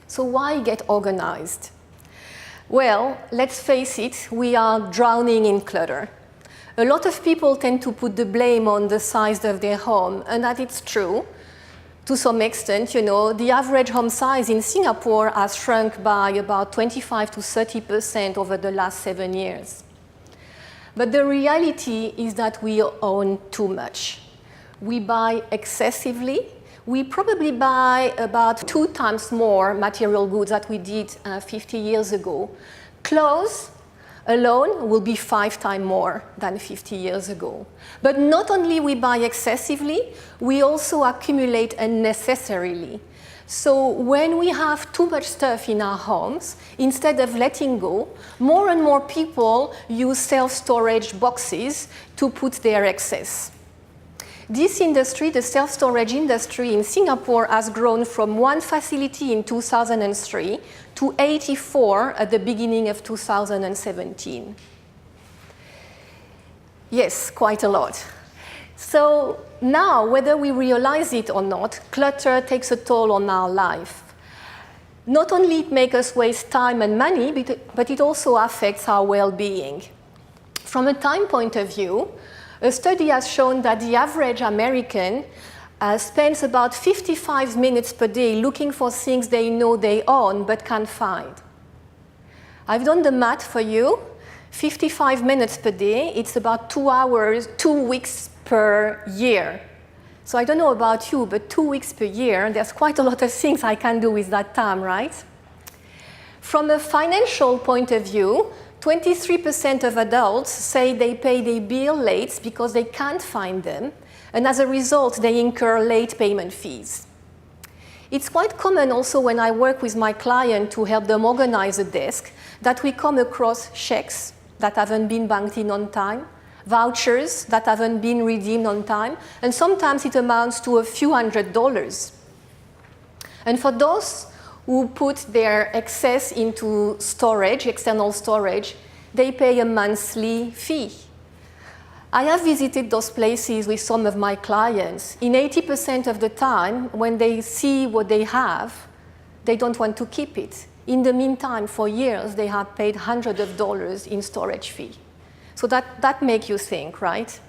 So why get organized? Well, let's face it, we are drowning in clutter. A lot of people tend to put the blame on the size of their home, and that it's true. To some extent, the average home size in Singapore has shrunk by about 25 to 30% over the last 7 years. But the reality is that we own too much. We buy excessively. We probably buy about 2 times more material goods than we did 50 years ago. Clothes alone will be 5 times more than 50 years ago. But not only we buy excessively, we also accumulate unnecessarily. So when we have too much stuff in our homes, instead of letting go, more and more people use self-storage boxes to put their excess. This industry, the self-storage industry in Singapore, has grown from 1 facility in 2003 to 84 at the beginning of 2017. Yes, quite a lot. So now, whether we realize it or not, clutter takes a toll on our life. Not only it makes us waste time and money, but it also affects our well-being. From a time point of view, a study has shown that the average American spends about 55 minutes per day looking for things they know they own but can't find. I've done the math for you. 55 minutes per day, it's about 2 hours, 2 weeks per year. So I don't know about you, but 2 weeks per year, there's quite a lot of things I can do with that time, right? From a financial point of view, 23% of adults say they pay their bill late because they can't find them, and as a result, they incur late payment fees. It's quite common also when I work with my client to help them organize a desk that we come across checks that haven't been banked in on time, vouchers that haven't been redeemed on time, and sometimes it amounts to a few $100s. And for those who put their excess into storage, external storage, they pay a monthly fee. I have visited those places with some of my clients. In 80% of the time, when they see what they have, they don't want to keep it. In the meantime, for years, they have paid hundreds of dollars in storage fee. So that makes you think, right?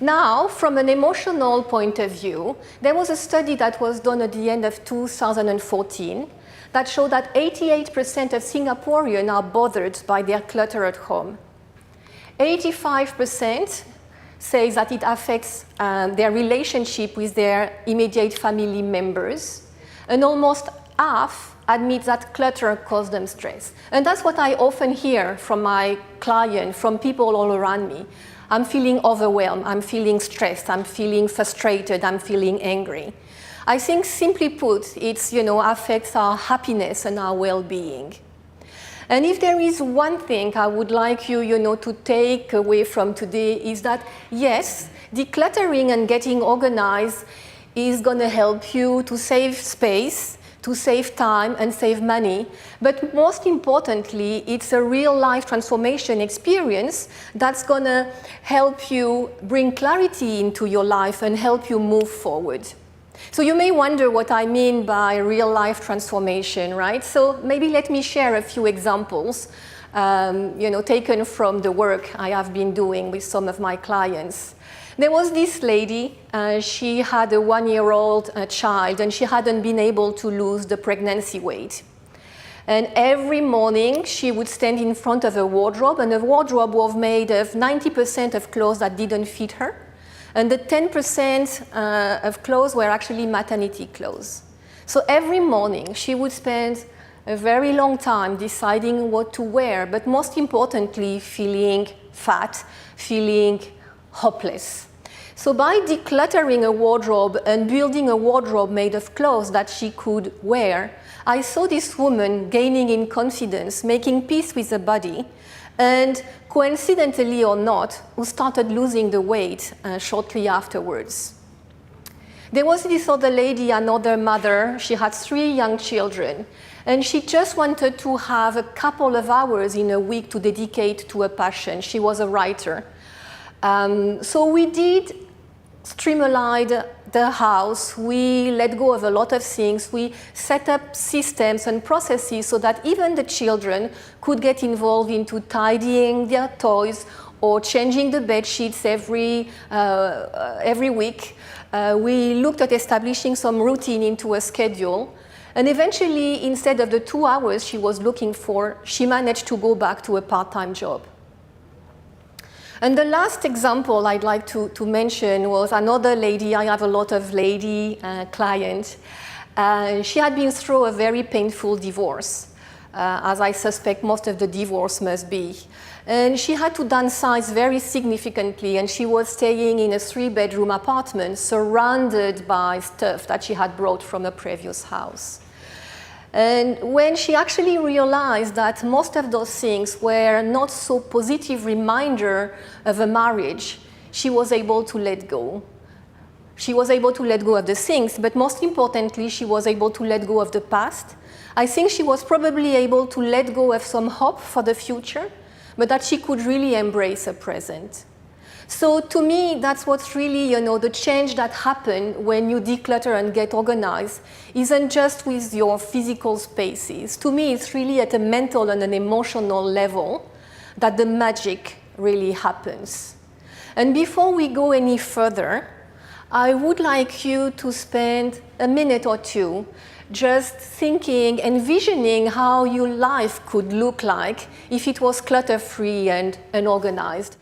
Now, from an emotional point of view, there was a study that was done at the end of 2014 that showed that 88% of Singaporeans are bothered by their clutter at home. 85% say that it affects their relationship with their immediate family members, and almost half admit that clutter causes them stress. And that's what I often hear from my clients, from people all around me. I'm feeling overwhelmed, I'm feeling stressed, I'm feeling frustrated, I'm feeling angry. I think simply put, it affects our happiness and our well-being. And if there is one thing I would like you, to take away from today is that, yes, decluttering and getting organized is going to help you to save space, to save time and save money, but most importantly, it's a real-life transformation experience that's going to help you bring clarity into your life and help you move forward. So you may wonder what I mean by real-life transformation, right? So maybe let me share a few examples, taken from the work I have been doing with some of my clients. There was this lady, she had a 1-year-old child, and she hadn't been able to lose the pregnancy weight. And every morning, she would stand in front of a wardrobe, and the wardrobe was made of 90% of clothes that didn't fit her, and the 10% of clothes were actually maternity clothes. So every morning, she would spend a very long time deciding what to wear, but most importantly, feeling fat, feeling hopeless. So by decluttering a wardrobe and building a wardrobe made of clothes that she could wear, I saw this woman gaining in confidence, making peace with her body, and coincidentally or not, who started losing the weight shortly afterwards. There was this other lady, another mother. She had 3 young children, and she just wanted to have a couple of hours in a week to dedicate to a passion. She was a writer. So we did streamline the house, we let go of a lot of things, we set up systems and processes so that even the children could get involved into tidying their toys or changing the bed sheets every week. We looked at establishing some routine into a schedule. And eventually, instead of the 2 hours she was looking for, she managed to go back to a part-time job. And the last example I'd like to mention was another lady. I have a lot of lady clients. She had been through a very painful divorce, as I suspect most of the divorce must be. And she had to downsize very significantly, and she was staying in a 3-bedroom apartment surrounded by stuff that she had brought from a previous house. And when she actually realized that most of those things were not so positive reminder of a marriage, she was able to let go. She was able to let go of the things, but most importantly, she was able to let go of the past. I think she was probably able to let go of some hope for the future, but that she could really embrace her present. So to me, that's what's really, the change that happened when you declutter and get organized isn't just with your physical spaces. To me, it's really at a mental and an emotional level that the magic really happens. And before we go any further, I would like you to spend a minute or two just thinking, envisioning how your life could look like if it was clutter-free and unorganized.